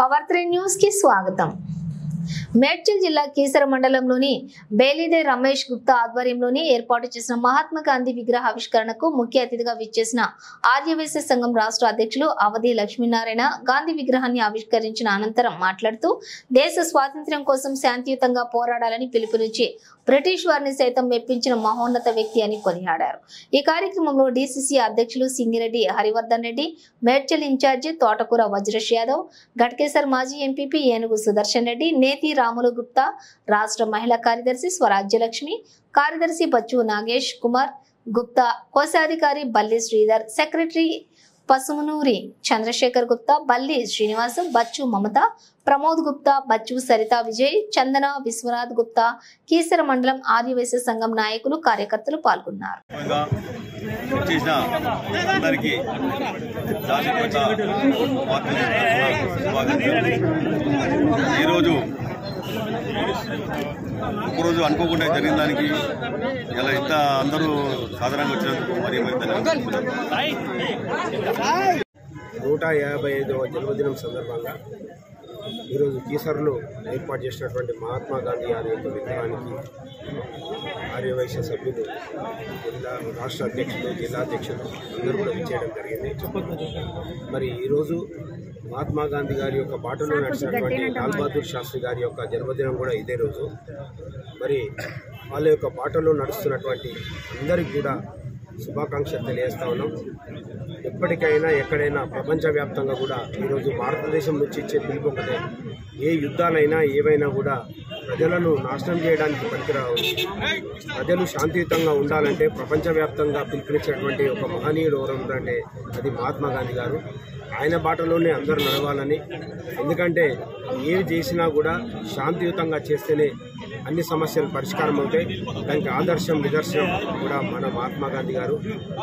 Power 3 news కి స్వాగతం। మేడ్చల్ జిల్లా కీసర మండలంలోని బేలిదే రమేష్ గుప్తా ఆధ్వర్యంలోని ఏర్పాటు చేసిన మహాత్మా గాంధీ విగ్రహ ఆవిష్కరణకు ముఖ్య అతిథిగా విచ్చేసిన ఆర్యవైశ్య సంఘం రాష్ట్ర అధ్యక్షులు అవధి లక్ష్మీనారాయణ గాంధీ విగ్రహాన్ని ఆవిష్కరించిన అనంతరం మాట్లాడుతూ దేశ స్వాతంత్ర్యం కోసం శాంతియుతంగా పోరాడాలని పిలుపునిచ్చి బ్రిటిష్ వారిని సైతం మెప్పించిన మహోన్నత వ్యక్తి అని కొనియాడారు। ఈ కార్యక్రమంలో డీసీసీ అధ్యక్షులు సింగిరెడ్డి హరివర్ధన్ రెడ్డి, మేడ్చల్ ఇన్ఛార్జి తోటకూర వజ్రేష్ యాదవ్, గట్కేసర్ మాజీ ఎంపీపీ ఏనుగు సుదర్శన్ రెడ్డి, నేతి రాములు గుప్తా, రాష్ట్ర మహిళా కార్యదర్శి స్వరాజ్యలక్ష్మి, కార్యదర్శి బచ్చు నాగేష్ కుమార్ గుప్తా, కోశాధికారి బల్లి శ్రీధర్, సెక్రటరీ పసుమునూరి చంద్రశేఖర్ గుప్తా, బల్లి శ్రీనివాసం, బచ్చు మమత, ప్రమోద్ గుప్తా, బచ్చు సరితా విజయ్, చందన విశ్వనాథ్ గుప్తా, కీసర మండలం ఆర్యవైశ్య సంఘం నాయకులు కార్యకర్తలు పాల్గొన్నారు। ఒకరోజు అనుకోకుండా జరిగిన దానికి ఇలా ఇంత అందరూ సాధారణంగా వచ్చినందుకు మరి 155వ జన్మదినం సందర్భంగా ఈరోజు కీసర్లో ఏర్పాటు చేసినటువంటి మహాత్మా గాంధీ గారి యొక్క విగ్రహానికి ఆర్యవైశ్య సభ్యులు, జిల్లా రాష్ట్ర అధ్యక్షులు, జిల్లా అధ్యక్షులు అందరూ కూడా విచ్చేయడం జరిగింది। మరి ఈరోజు మహాత్మా గాంధీ గారి యొక్క బాటలో నడిచినటువంటి లాల్ బహదూర్ శాస్త్రి గారి యొక్క జన్మదినం కూడా ఇదే రోజు। మరి వాళ్ళ యొక్క బాటలో నడుస్తున్నటువంటి అందరికీ కూడా శుభాకాంక్షలు తెలియజేస్తా ఉన్నాం। ఎప్పటికైనా ఎక్కడైనా ప్రపంచవ్యాప్తంగా కూడా ఈరోజు భారతదేశం నుంచి ఇచ్చే పిలుపు ఒకటే, ఏ యుద్ధాలైనా ఏవైనా కూడా ప్రజలను నాశనం చేయడానికి పనికిరావు, ప్రజలు శాంతియుతంగా ఉండాలంటే ప్రపంచవ్యాప్తంగా పిలుపునిచ్చినటువంటి ఒక మహనీయుడు ఎవరంటే అది మహాత్మా గాంధీ గారు। ఆయన బాటలోనే అందరూ నడవాలని, ఎందుకంటే ఏవి చేసినా కూడా శాంతియుతంగా చేస్తేనే అన్ని సమస్యలు పరిష్కారం అవుతాయి। దానికి ఆదర్శం నిదర్శనం కూడా మన మహాత్మా గాంధీ గారు।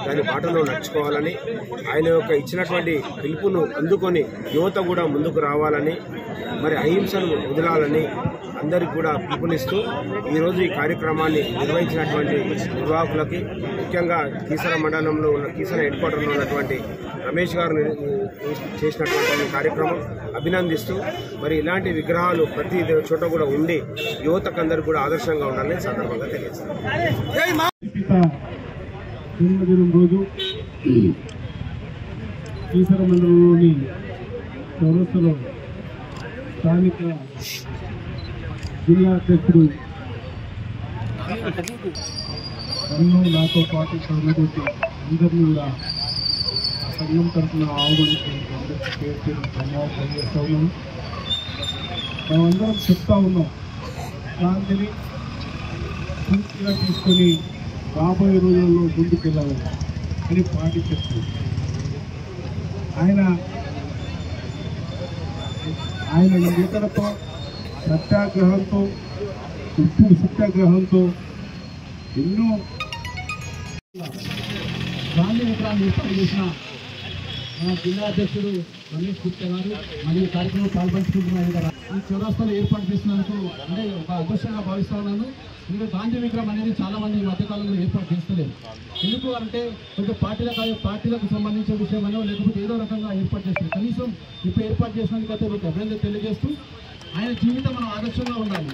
దాని బాటలో నడుచుకోవాలని, ఆయన యొక్క ఇచ్చినటువంటి పిలుపును అందుకొని యువత కూడా ముందుకు రావాలని, మరి అహింసను వదలాలని అందరికీ కూడా పిలుపునిస్తూ ఈరోజు ఈ కార్యక్రమాన్ని నిర్వహించినటువంటి నిర్వాహకులకి, ముఖ్యంగా కీసర మండలంలో ఉన్న కీసర హెడ్ క్వార్టర్లో ఉన్నటువంటి రమేష్ గారు చేసినటువంటి కార్యక్రమం అభినందిస్తూ, మరి ఇలాంటి విగ్రహాలు ప్రతి చోట కూడా ఉండి యువతకు అందరికీ కూడా ఆదర్శంగా ఉండాలని సందర్భంగా తెలియజేస్తారు। జన్మదినం రోజు కీసర మండలంలోని చౌరస్తలో స్థానిక జిల్లా అధ్యక్షుడు నాతో పాటు ఉన్నటువంటి అందరినీ కూడా సంఘం తరఫున ఆహ్వానించేందుకు ధన్యవాదాలు చేస్తూ ఉన్నాను। మేమందరం చెప్తా ఉన్నాం, గాంధీని పూర్తిగా తీసుకొని రాబోయే రోజుల్లో ముందుకెళ్ళాలి అని పార్టీ చెప్తుంది। ఆయన నేతలతో సత్యాగ్రహంతో, ఉప్పు సత్యాగ్రహంతో ఎన్నో గాంధీ విగ్రహాన్ని ఏర్పాటు చేసిన మన జిల్లా అధ్యక్షుడు రమేష్ గుప్తా గారు మరియు కార్యక్రమంలో పాల్పంచుకుంటున్నారు కదా, ఈ చౌరస్తాలో ఏర్పాటు చేసినందుకు అంటే ఒక అదృష్టంగా భావిస్తా ఉన్నాను। ఇంకా గాంధీ విగ్రహం అనేది చాలా మంది ఈ మధ్యకాలంలో ఏర్పాటు చేస్తలేదు। ఎందుకు అంటే కొంచెం పార్టీలకు సంబంధించిన విషయమైనా లేకపోతే ఏదో రకంగా ఏర్పాటు చేస్తారు। కనీసం ఇప్పుడు ఏర్పాటు చేసినందుకైతే మీకు అభినందన తెలియజేస్తూ, ఆయన జీవితం మనం ఆదర్శంగా ఉండాలి।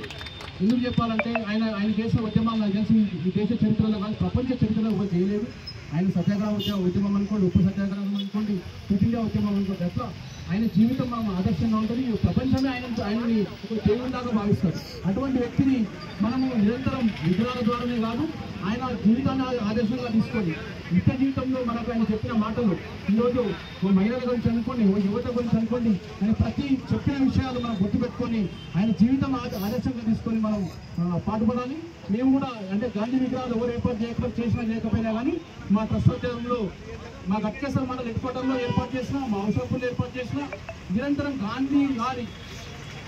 ఎందుకు చెప్పాలంటే ఆయన చేసిన ఉద్యమాలు నాకు తెలిసి ఈ దేశ చరిత్రలో కానీ ప్రపంచ చరిత్రలో కూడా చేయలేదు। ఆయన సత్యాగ్రహ ఉద్యమం అనుకోండి, ఉప్పు సత్యాగ్రహం అనుకోండి, క్విట్ ఇండియా ఉద్యమం అనుకోండి, అట్లా ఆయన జీవితం మనం ఆదర్శంగా ఉంటుంది। ప్రపంచమే ఆయనని ఒక దేవుడిలాగా భావిస్తారు। అటువంటి వ్యక్తిని మనము నిరంతరం విగ్రహాల ద్వారానే కాదు, ఆయన జీవితాన్ని ఆదర్శంగా తీసుకొని నిత్య జీవితంలో మనకు ఆయన చెప్పిన మాటలు, ఈరోజు ఓ మహిళల గురించి అనుకోండి, ఓ యువత గురించి అనుకోండి, ఆయన ప్రతి చెప్పిన విషయాలు మనం గుర్తుపెట్టుకొని ఆయన జీవితం ఆదర్శంగా తీసుకొని మనం పాటుపడాలి। మేము కూడా అంటే గాంధీ విగ్రహాలు ఎవరు ఏర్పాటు చేసినా లేకపోయినా కానీ మా ట్రస్టోద్యోగంలో మా గట్కేసర్ మండల హెడ్ క్వార్టర్లో ఏర్పాటు చేసినా, మా అవసరపుల్లో ఏర్పాటు చేసినా నిరంతరం గాంధీ గారి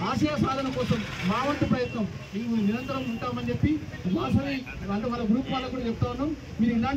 ఆశయ సాధన కోసం మా వంతు ప్రయత్నం మేము నిరంతరం ఉంటామని చెప్పి వాసవి అంటే వాళ్ళ గ్రూప్ వాళ్ళకు కూడా చెప్తా ఉన్నాం। మీరు ఇలాంటి